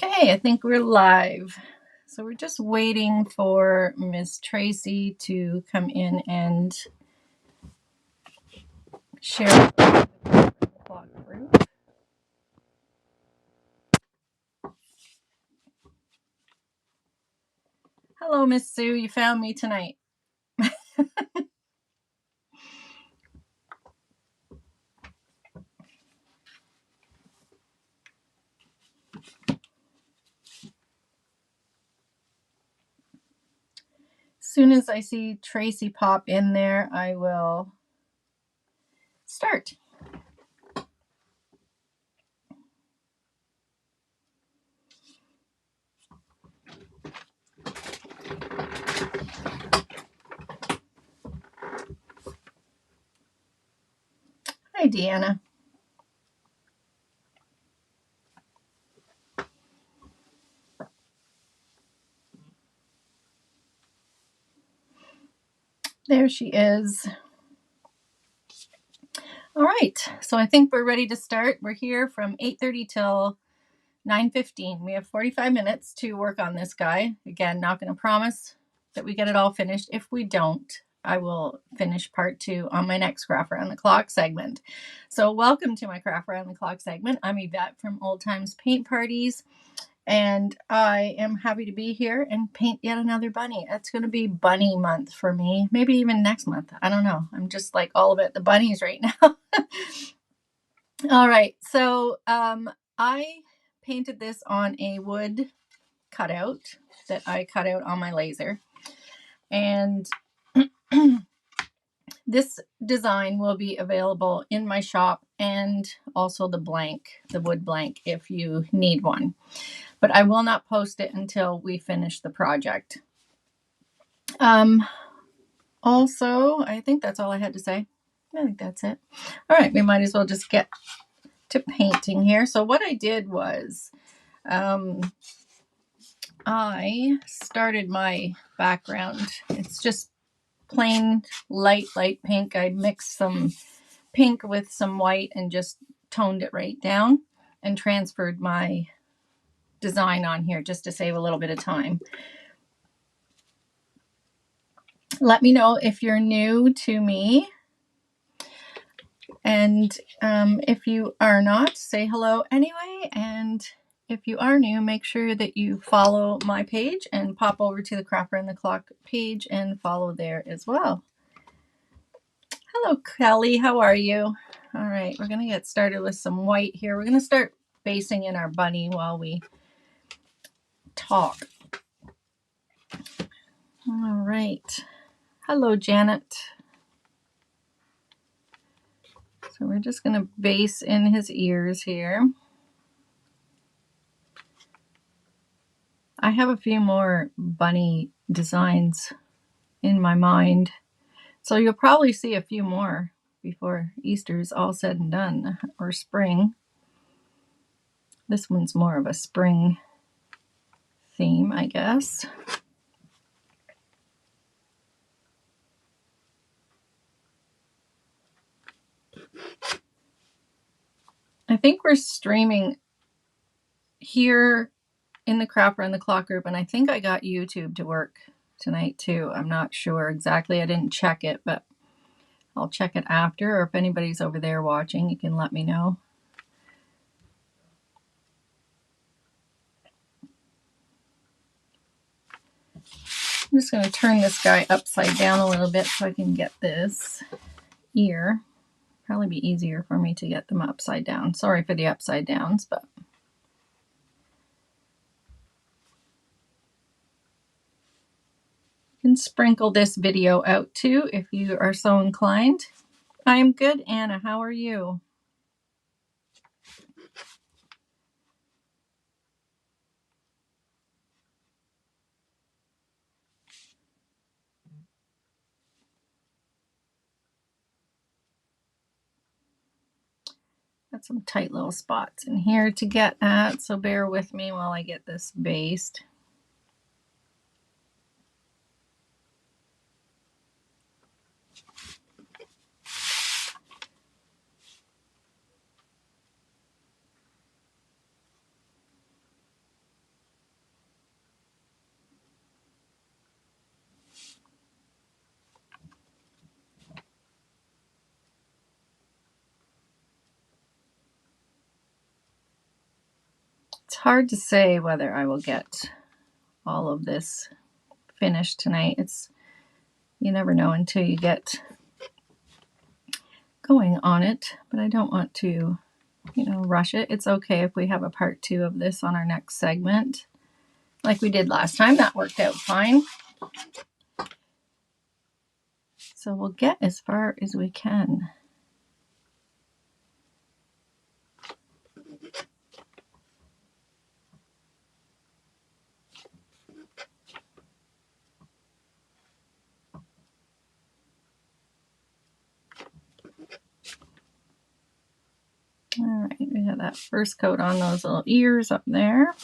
Okay, I think we're live. So we're just waiting for Miss Tracy to come in and share the clock group. Hello, Miss Sue. You found me tonight. As soon as I see Tracy pop in there, I will start. Hi, Deanna. There she is. All right, so I think we're ready to start. We're here from 8:30 till 9:15. We have 45 minutes to work on this guy. Again, not going to promise that we get it all finished. If we don't, I will finish part 2 on my next Craft Around the Clock segment. So welcome to my Craft Around the Clock segment. I'm Yvette from Old Times Paint Parties, and I am happy to be here and paint yet another bunny. It's going to be bunny month for me, maybe even next month. I don't know. I'm just like all about the bunnies right now. All right, so I painted this on a wood cutout that I cut out on my laser, and this design will be available in my shop and also the wood blank if you need one, but I will not post it until we finish the project. Also, I think that's all I had to say. I think that's it. All right, we might as well just get to painting here. So what I did was I started my background. It's just plain light pink. I mixed some pink with some white and just toned it right down and transferred my design on here just to save a little bit of time. Let me know if you're new to me. And if you are not, say hello anyway. And if you are new, make sure that you follow my page and pop over to the Craft Around the Clock page and follow there as well. Hello, Kelly. How are you? All right, we're going to get started with some white here. We're going to start basing in our bunny while we talk. All right. Hello, Janet. So we're just going to base in his ears here. I have a few more bunny designs in my mind, so you'll probably see a few more before Easter's all said and done, or spring. This one's more of a spring theme, I guess. I think we're streaming here in the Craft Around the Clock group, and I think I got YouTube to work tonight too. I'm not sure exactly. I didn't check it, but I'll check it after, or if anybody's over there watching, you can let me know. I'm just going to turn this guy upside down a little bit so I can get this ear. Probably be easier for me to get them upside down. Sorry for the upside downs, but you can sprinkle this video out too if you are so inclined. I'm good, Anna. How are you? Got some tight little spots in here to get at, so bear with me while I get this based. It's hard to say whether I will get all of this finished tonight. You never know until you get going on it, but I don't want to, rush it. It's okay if we have a part 2 of this on our next segment, like we did last time. That worked out fine. So we'll get as far as we can. All right, we have that first coat on those little ears up there,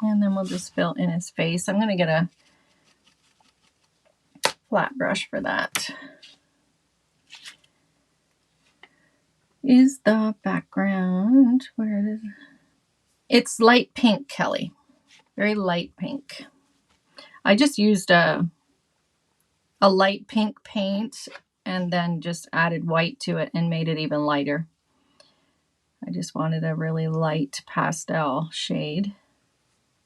and then we'll just fill in his face. I'm going to get a flat brush for that. Is the background, where is it? It's light pink, Kelly. Very light pink. I just used a light pink paint and then just added white to it and made it even lighter. I just wanted a really light pastel shade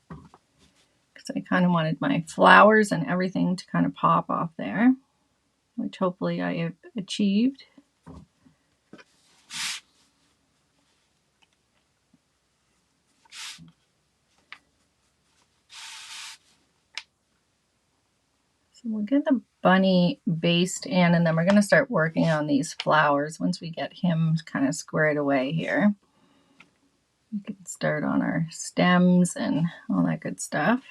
because I kind of wanted my flowers and everything to kind of pop off there, which hopefully I have achieved. So we'll get the bunny based in, and then we're going to start working on these flowers once we get him kind of squared away here. We can start on our stems and all that good stuff.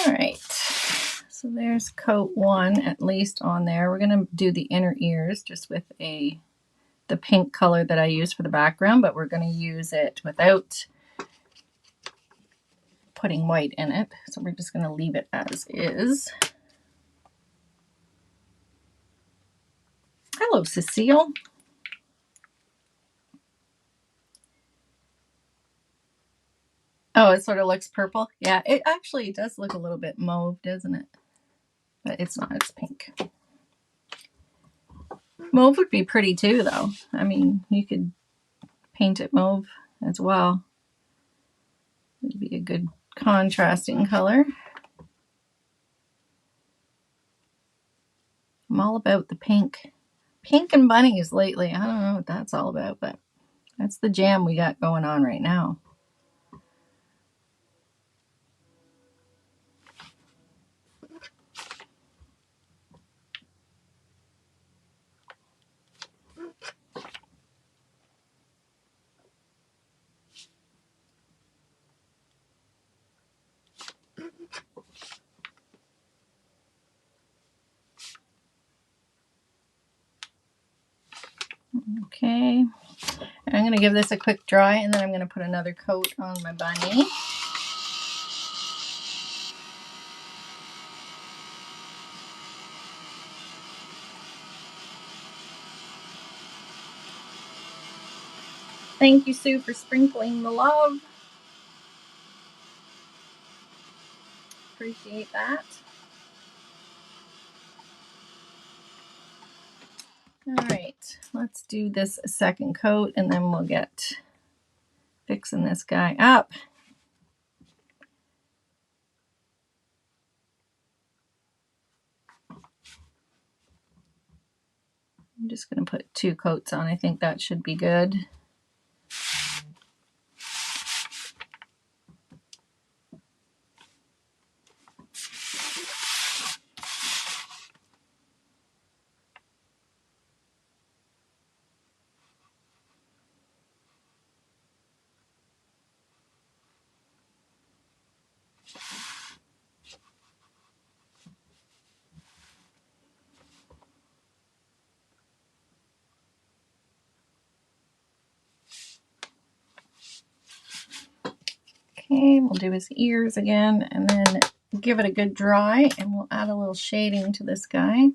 All right, so there's coat 1 at least on there. We're going to do the inner ears just with the pink color that I use for the background, but we're going to use it without putting white in it. So we're just going to leave it as is. Hello, Cecile. Oh, it sort of looks purple. Yeah, it actually does look a little bit mauve, doesn't it? But it's not, it's pink. Mauve would be pretty too, though. I mean, you could paint it mauve as well. It would be a good contrasting color. I'm all about the pink. Pink and bunnies lately. I don't know what that's all about, but that's the jam we got going on right now. Okay, I'm going to give this a quick dry, and then I'm going to put another coat on my bunny. Thank you, Sue, for sprinkling the love. Appreciate that. All right, let's do this second coat, and then we'll get fixing this guy up. I'm just going to put 2 coats on. I think that should be good. Okay, we'll do his ears again and then give it a good dry, and we'll add a little shading to this guy.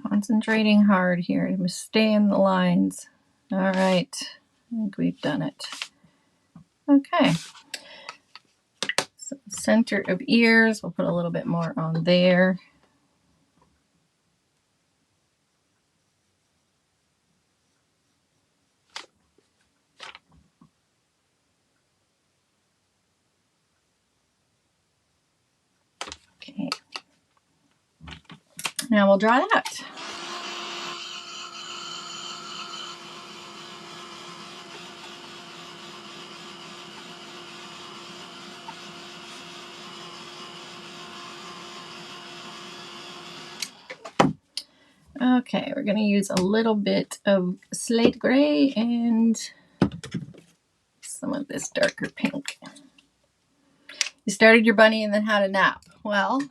Concentrating hard here to stay in the lines. All right, I think we've done it. Okay, so center of ears, we'll put a little bit more on there. Okay, now we'll dry that. Okay, we're going to use a little bit of slate gray and some of this darker pink. You started your bunny and then had a nap. Well,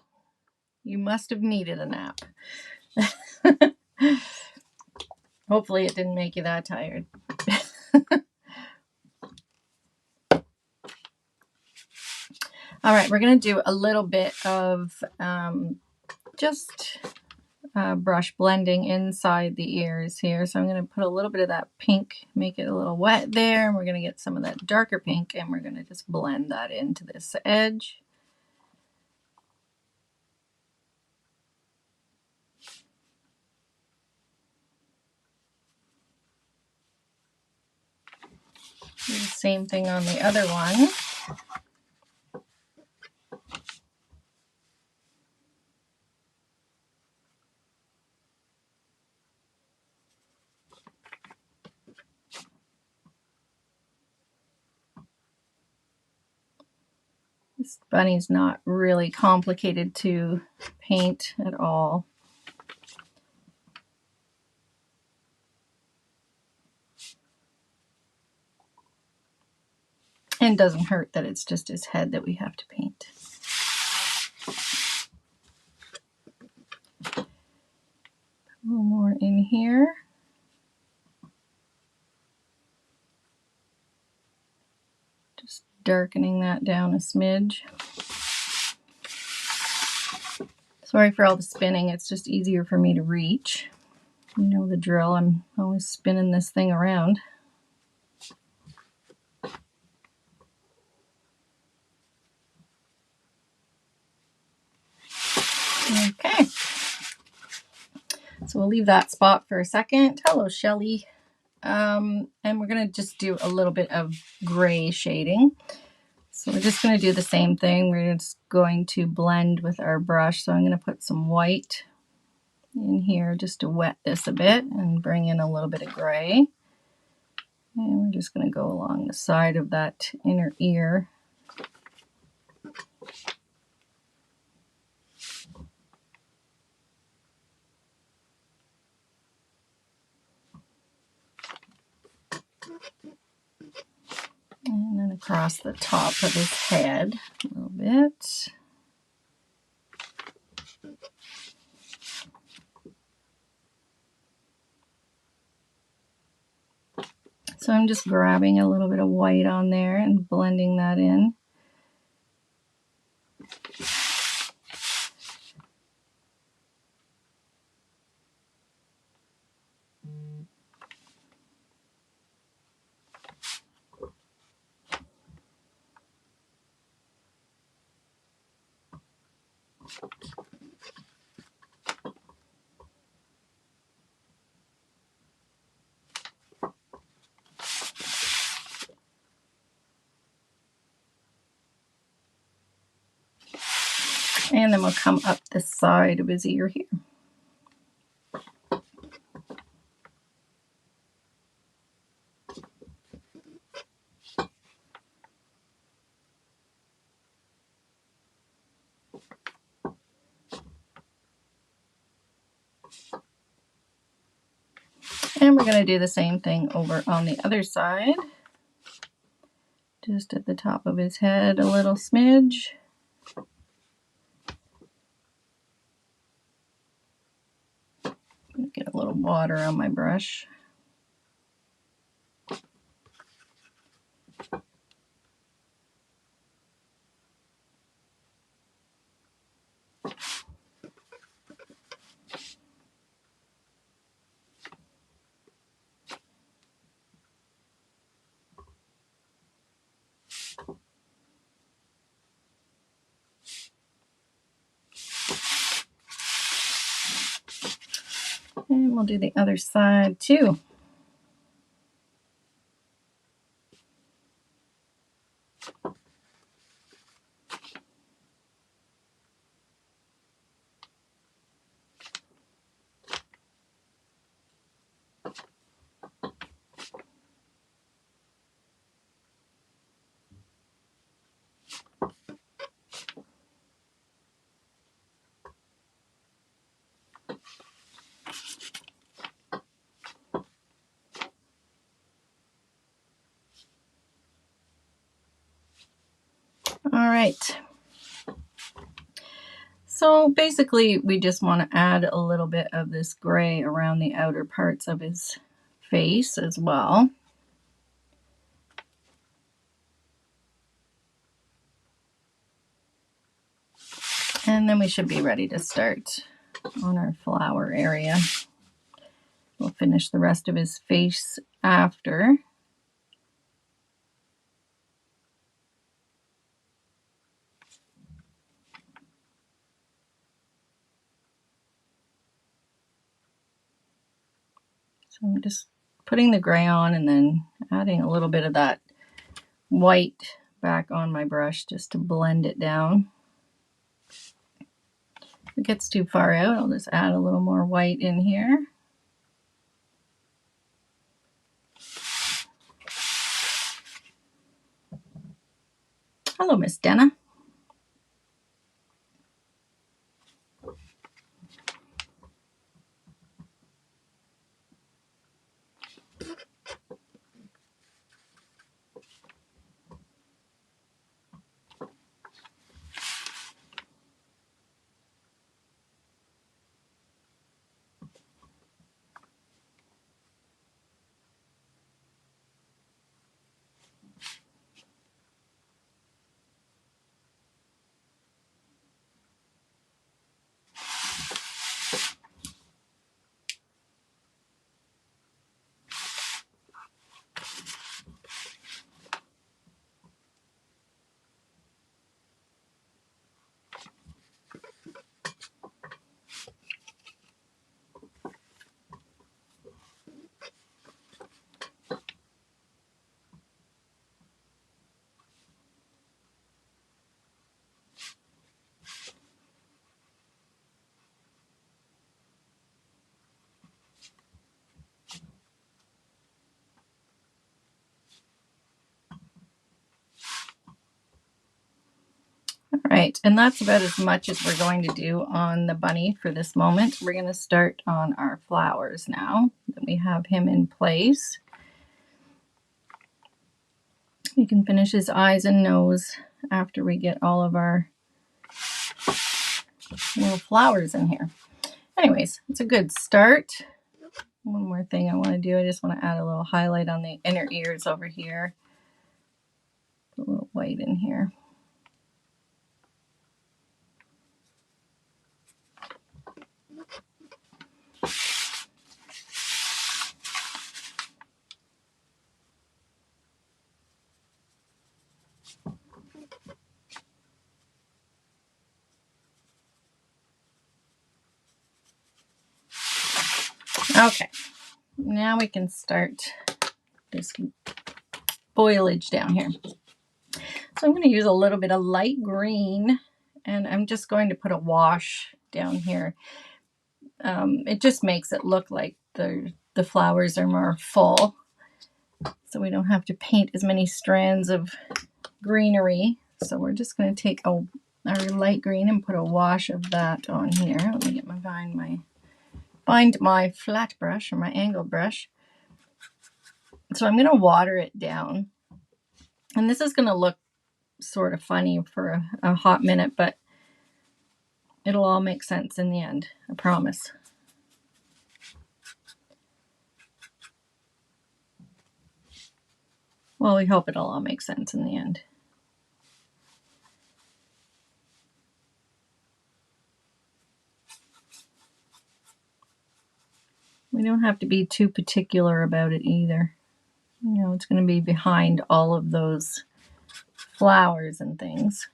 you must have needed a nap. Hopefully it didn't make you that tired. All right, we're going to do a little bit of just brush blending inside the ears here. So I'm going to put a little bit of that pink, make it a little wet there, and we're going to get some of that darker pink, and we're going to just blend that into this edge. Do the same thing on the other one. This bunny's not really complicated to paint at all. And doesn't hurt that it's just his head that we have to paint. A little more in here. Just darkening that down a smidge. Sorry for all the spinning, it's just easier for me to reach. You know the drill, I'm always spinning this thing around. Okay, so we'll leave that spot for a second. Hello, Shelly. And we're going to just do a little bit of gray shading. So we're just going to do the same thing. We're just going to blend with our brush. So I'm going to put some white in here just to wet this a bit and bring in a little bit of gray. And we're just going to go along the side of that inner ear. And then across the top of his head a little bit. So I'm just grabbing a little bit of white on there and blending that in. And then we'll come up the side of his ear here. And we're going to do the same thing over on the other side. Just at the top of his head, a little smidge. Get a little water on my brush. And we'll do the other side too. All right. So basically, we just want to add a little bit of this gray around the outer parts of his face as well. And then we should be ready to start on our flower area. We'll finish the rest of his face after. So I'm just putting the gray on and then adding a little bit of that white back on my brush just to blend it down. If it gets too far out, I'll just add a little more white in here. Hello, Miss Denna. All right, and that's about as much as we're going to do on the bunny for this moment. We're going to start on our flowers now that we have him in place. We can finish his eyes and nose after we get all of our little flowers in here. Anyways, it's a good start. One more thing I want to do, I just want to add a little highlight on the inner ears over here. Put a little white in here. Okay, now we can start this foliage down here. So I'm going to use a little bit of light green, and I'm just going to put a wash down here. It just makes it look like the flowers are more full, so we don't have to paint as many strands of greenery. So we're just going to take our light green and put a wash of that on here. Let me get find my flat brush or my angled brush. So I'm going to water it down, and this is going to look sort of funny for a hot minute, but it'll all make sense in the end, I promise. Well, we hope it'll all make sense in the end. We don't have to be too particular about it either. You know, it's going to be behind all of those flowers and things.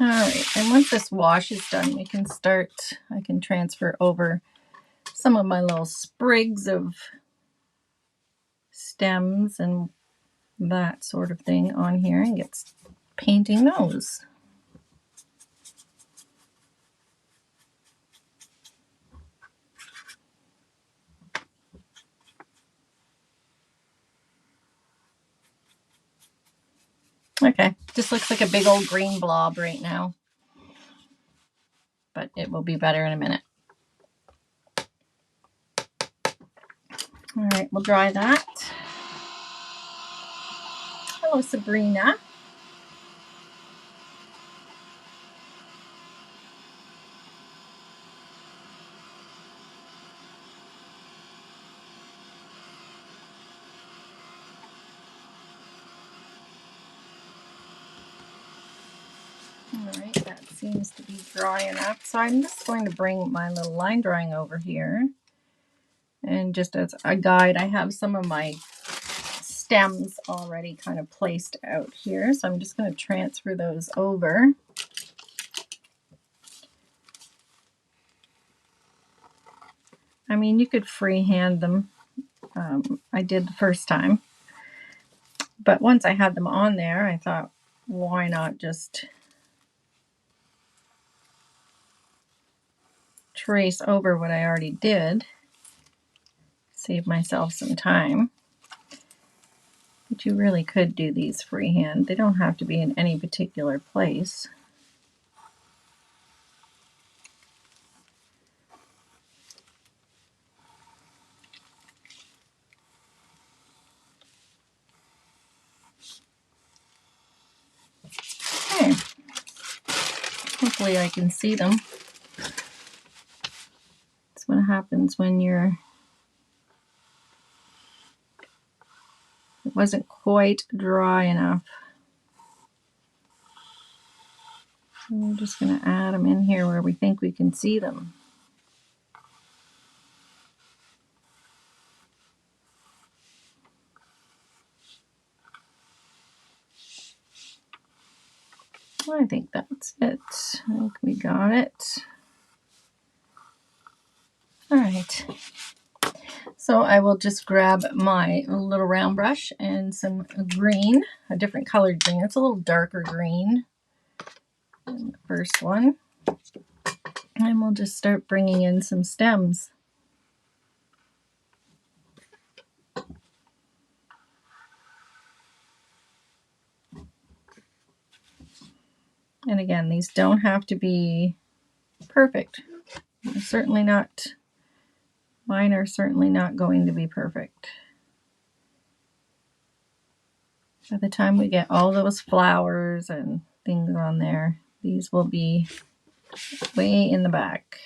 All right, and once this wash is done, we can start, I can transfer over some of my little sprigs of stems and that sort of thing on here and get painting those. Okay, just looks like a big old green blob right now, but it will be better in a minute. All right, we'll dry that. Hello, Sabrina. All right, that seems to be dry enough. So I'm just going to bring my little line drawing over here. And just as a guide, I have some of my stems already kind of placed out here. So I'm just going to transfer those over. I mean, you could freehand them. I did the first time. But once I had them on there, I thought, why not just trace over what I already did, save myself some time. But you really could do these freehand. They don't have to be in any particular place. Okay. Hopefully I can see them. That's what happens when it wasn't quite dry enough. So we're just going to add them in here where we think we can see them. I think that's it. I think we got it. All right. So I will just grab my little round brush and some green, a different colored green. It's a little darker green than the first one. And we'll just start bringing in some stems. And again, these don't have to be perfect. They're certainly not, mine are certainly not going to be perfect. By the time we get all those flowers and things on there, these will be way in the back.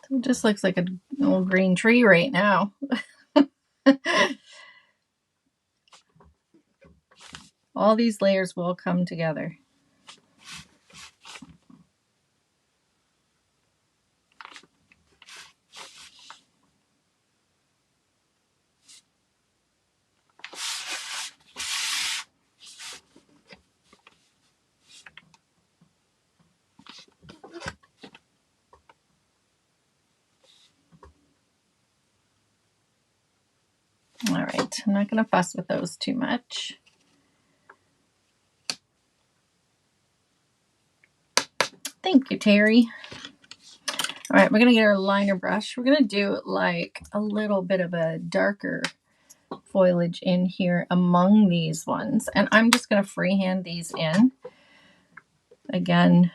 So it just looks like an old green tree right now. All these layers will come together. All right, I'm not going to fuss with those too much. Thank you, Terry. All right, we're going to get our liner brush. We're going to do like a little bit of a darker foliage in here among these ones. And I'm just going to freehand these in. Again,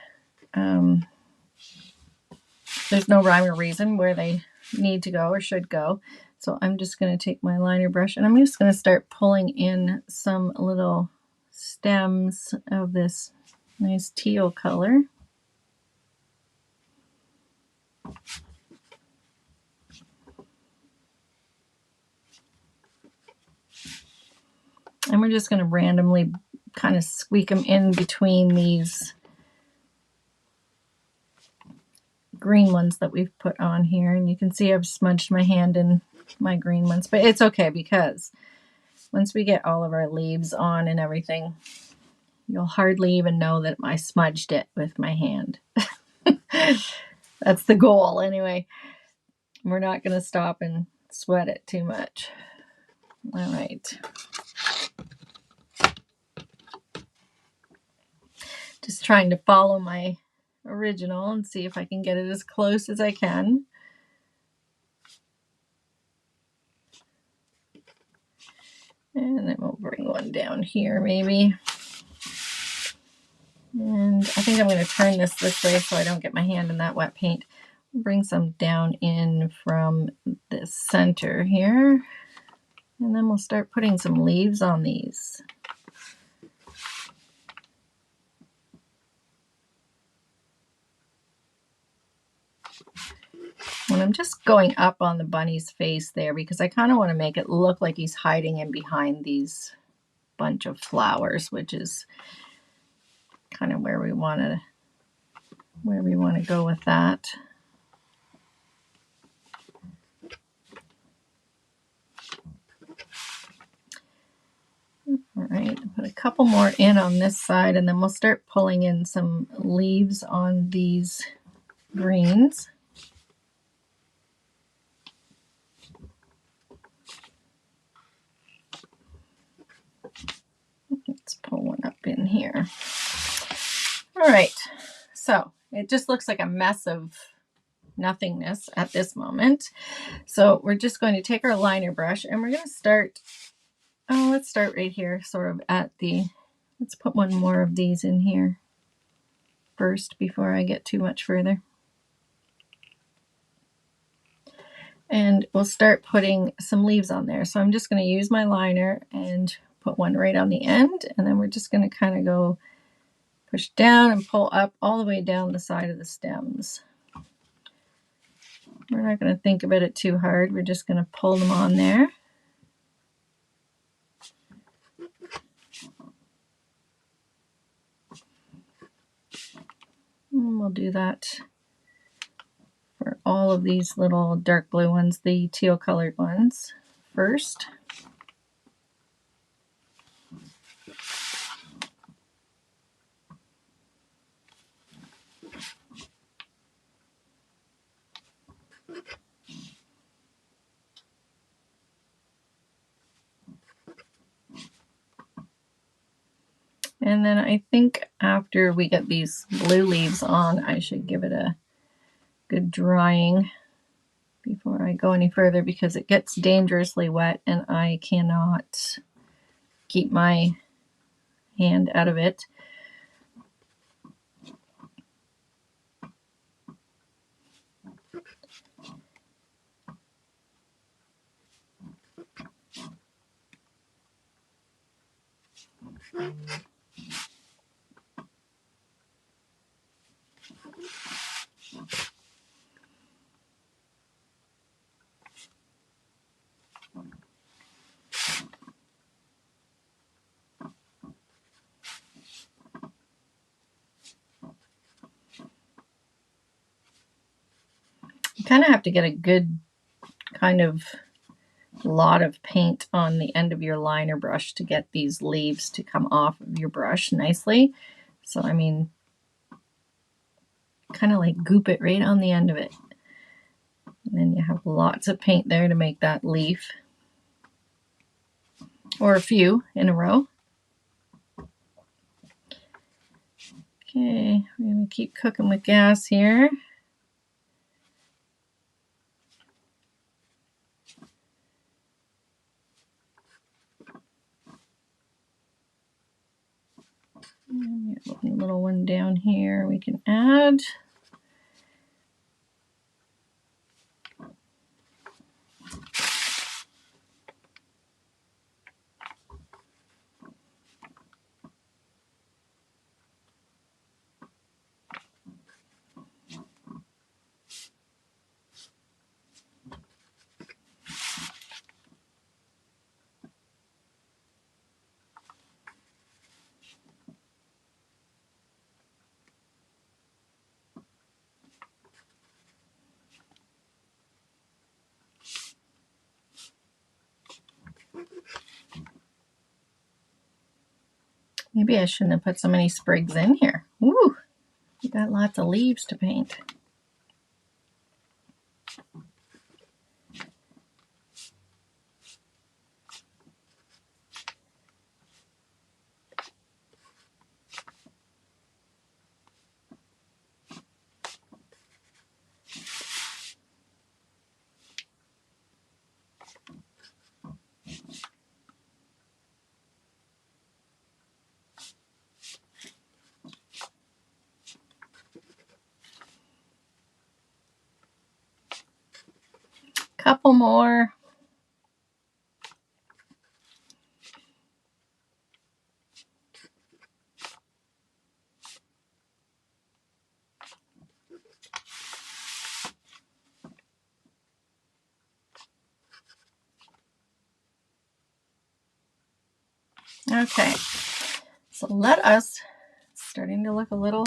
there's no rhyme or reason where they need to go or should go. So I'm just going to take my liner brush and I'm just going to start pulling in some little stems of this nice teal color. And we're just going to randomly kind of squeak them in between these green ones that we've put on here. And you can see I've smudged my hand in my green ones, but it's okay because once we get all of our leaves on and everything, you'll hardly even know that I smudged it with my hand. That's the goal anyway. We're not going to stop and sweat it too much. All right. Just trying to follow my original and see if I can get it as close as I can. And then we'll bring one down here maybe. And I think I'm going to turn this way so I don't get my hand in that wet paint. Bring some down in from the center here. And then we'll start putting some leaves on these. And I'm just going up on the bunny's face there because I kind of want to make it look like he's hiding in behind these bunch of flowers, which is kind of where we want to go with that. All right, put a couple more in on this side and then we'll start pulling in some leaves on these greens. Let's pull one up in here. All right, so it just looks like a mess of nothingness at this moment. So we're just going to take our liner brush and we're going to start, let's start right here, sort of at the, let's put one more of these in here first before I get too much further. And we'll start putting some leaves on there. So I'm just going to use my liner and put one right on the end, and then we're just going to kind of go push down and pull up all the way down the side of the stems. We're not going to think about it too hard. We're just going to pull them on there. And we'll do that for all of these little dark blue ones, the teal colored ones first. And then I think after we get these blue leaves on, I should give it a good drying before I go any further, because it gets dangerously wet and I cannot keep my hand out of it. You kind of have to get a good kind of lot of paint on the end of your liner brush to get these leaves to come off of your brush nicely. So I mean, kind of like goop it right on the end of it. And then you have lots of paint there to make that leaf, or a few in a row. Okay, we're going to keep cooking with gas here. And we have a little one down here we can add. Maybe I shouldn't have put so many sprigs in here. Ooh, we got lots of leaves to paint. Couple more. Okay, so let us, it's starting to look a little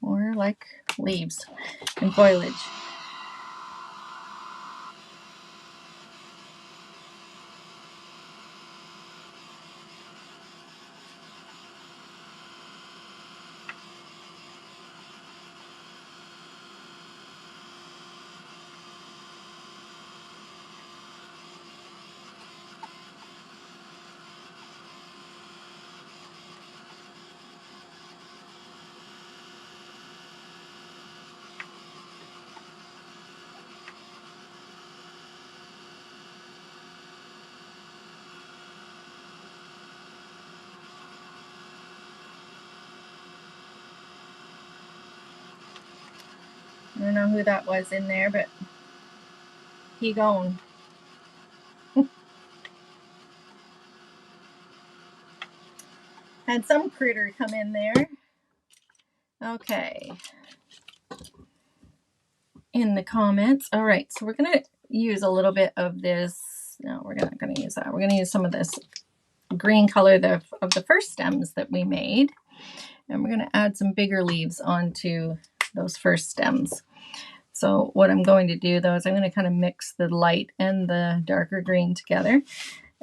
more like leaves and foliage. don't know who that was in there, but he gone. Had some critter come in there. Okay. In the comments. All right, so we're going to use a little bit of this. No, we're not going to use that. We're going to use some of this green color of the first stems that we made. And we're going to add some bigger leaves onto those first stems. So what I'm going to do though is I'm going to kind of mix the light and the darker green together.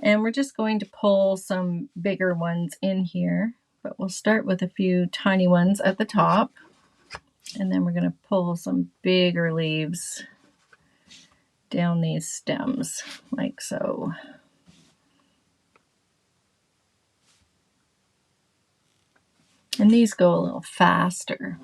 And we're just going to pull some bigger ones in here. But we'll start with a few tiny ones at the top. And then we're going to pull some bigger leaves down these stems, like so. And these go a little faster.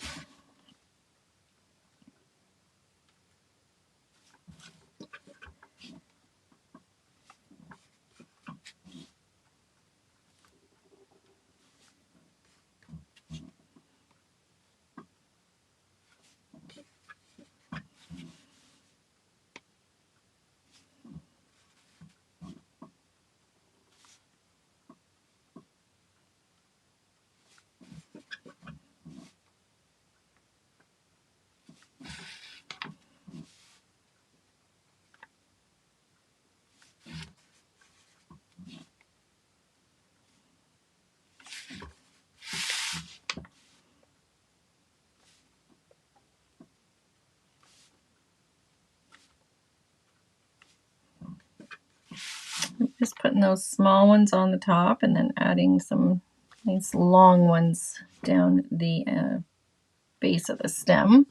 Just putting those small ones on the top and then adding some nice long ones down the base of the stem.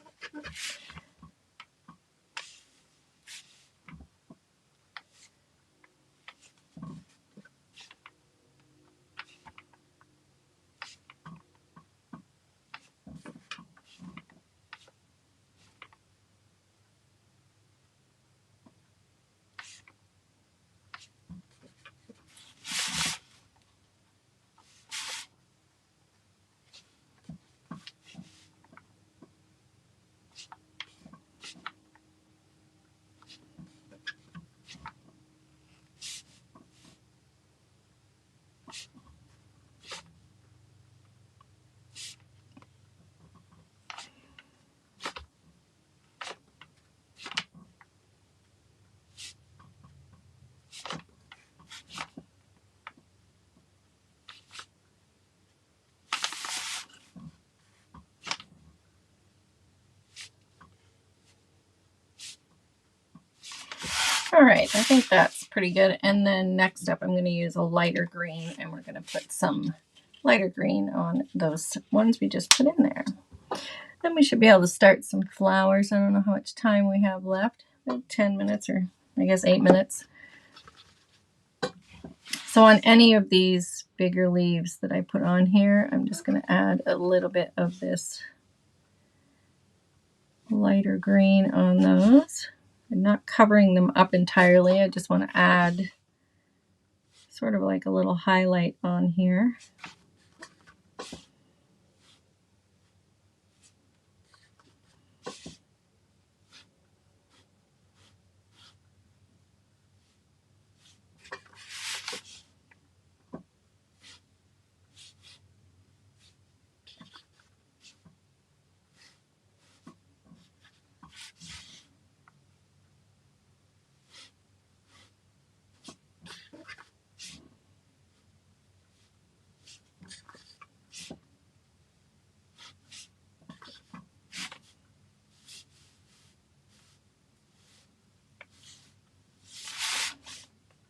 All right, I think that's pretty good. And then next up, I'm going to use a lighter green, and we're going to put some lighter green on those ones we just put in there. Then we should be able to start some flowers. I don't know how much time we have left, about 10 minutes or I guess 8 minutes. So on any of these bigger leaves that I put on here, I'm just going to add a little bit of this lighter green on those. I'm not covering them up entirely. I just want to add sort of like a little highlight on here.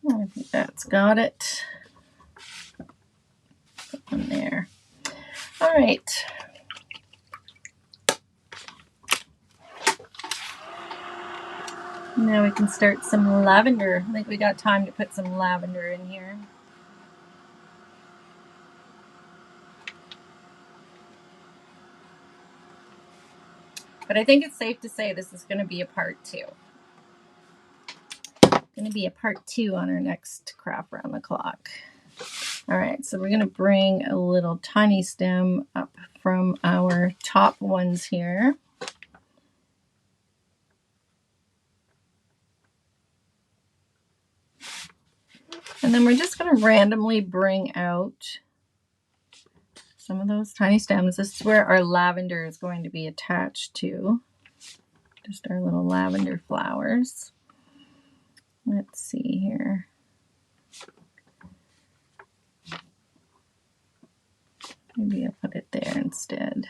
I think that's got it. Put one there. All right. Now we can start some lavender. I think we got time to put some lavender in here. But I think it's safe to say this is going to be a part 2. Going to be a part 2 on our next craft round the clock. All right, so we're going to bring a little tiny stem up from our top ones here. And then we're just going to randomly bring out some of those tiny stems. This is where our lavender is going to be attached to. Just our little lavender flowers. Let's see here. Maybe I'll put it there instead.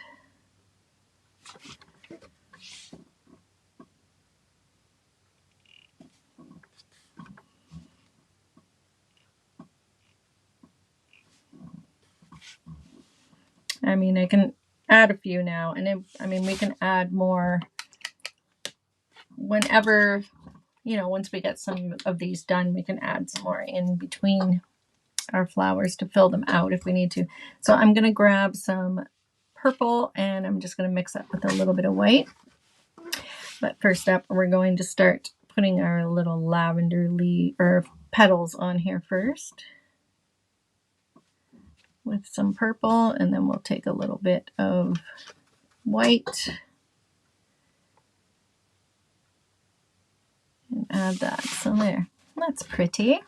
I mean, I can add a few now, and we can add more whenever, once we get some of these done, we can add some more in between our flowers to fill them out if we need to. So I'm going to grab some purple and I'm just going to mix it with a little bit of white. But first up, we're going to start putting our little lavender leaf or petals on here first with some purple, and then we'll take a little bit of white and add that. So there, that's pretty.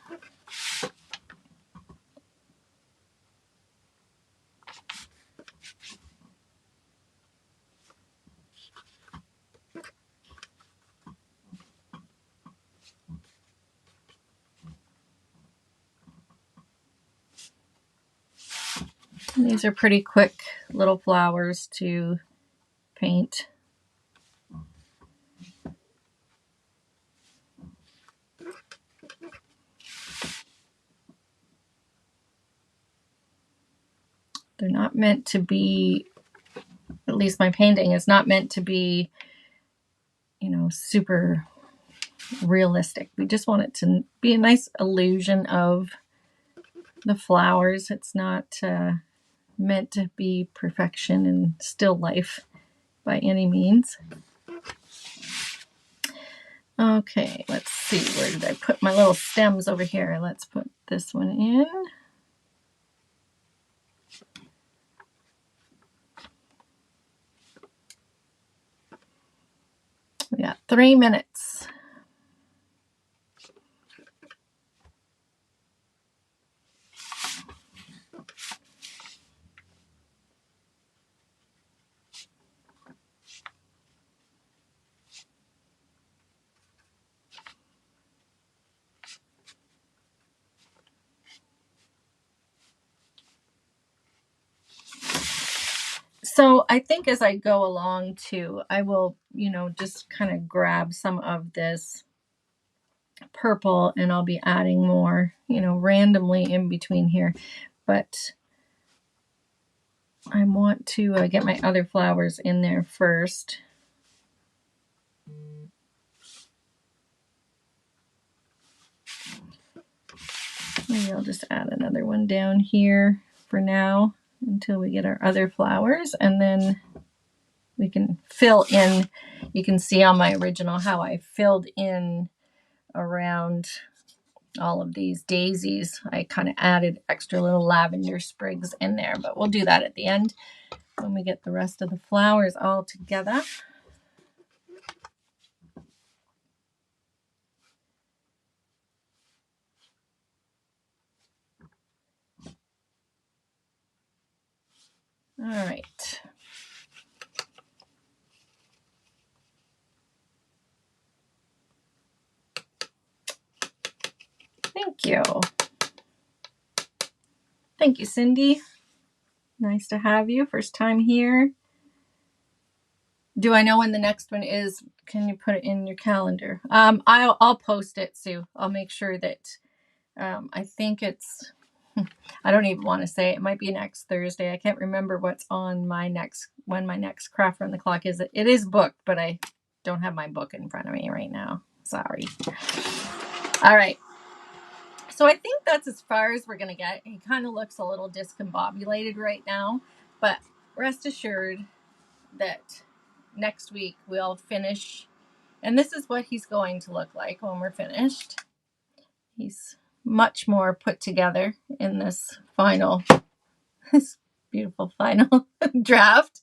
And these are pretty quick little flowers to paint. They're not meant to be, at least my painting is not meant to be, super realistic. We just want it to be a nice illusion of the flowers. It's not meant to be perfection and still life by any means. Okay, let's see, where did I put my little stems over here? Let's put this one in. We got 3 minutes. So I think as I go along too, I will, just kind of grab some of this purple and I'll be adding more, randomly in between here. But I want to get my other flowers in there first. Maybe I'll just add another one down here for now until we get our other flowers, and then we can fill in. You can see on my original how I filled in around all of these daisies. I kind of added extra little lavender sprigs in there, but we'll do that at the end when we get the rest of the flowers all together. All right. Thank you. Thank you, Cindy. Nice to have you. First time here. Do I know when the next one is? Can you put it in your calendar? I'll post it, Sue. I'll make sure that I think it's, I don't even want to say it might be next Thursday. I can't remember what's on when my next Craft Around the Clock is. It is booked, but I don't have my book in front of me right now. Sorry. All right. So I think that's as far as we're going to get. He kind of looks a little discombobulated right now, but rest assured that next week we'll finish. And this is what he's going to look like when we're finished. He's much more put together in this beautiful final draft.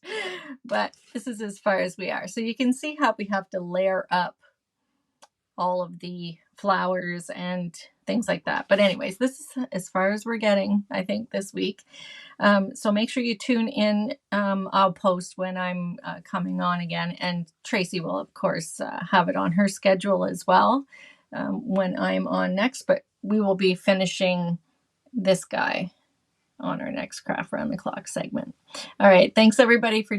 But this is as far as we are. So you can see how we have to layer up all of the flowers and things like that. But anyways, this is as far as we're getting, I think, this week. So make sure you tune in. I'll post when I'm coming on again. And Tracy will, of course, have it on her schedule as well when I'm on next. But we will be finishing this guy on our next Craft Round the Clock segment. All right. Thanks, everybody, for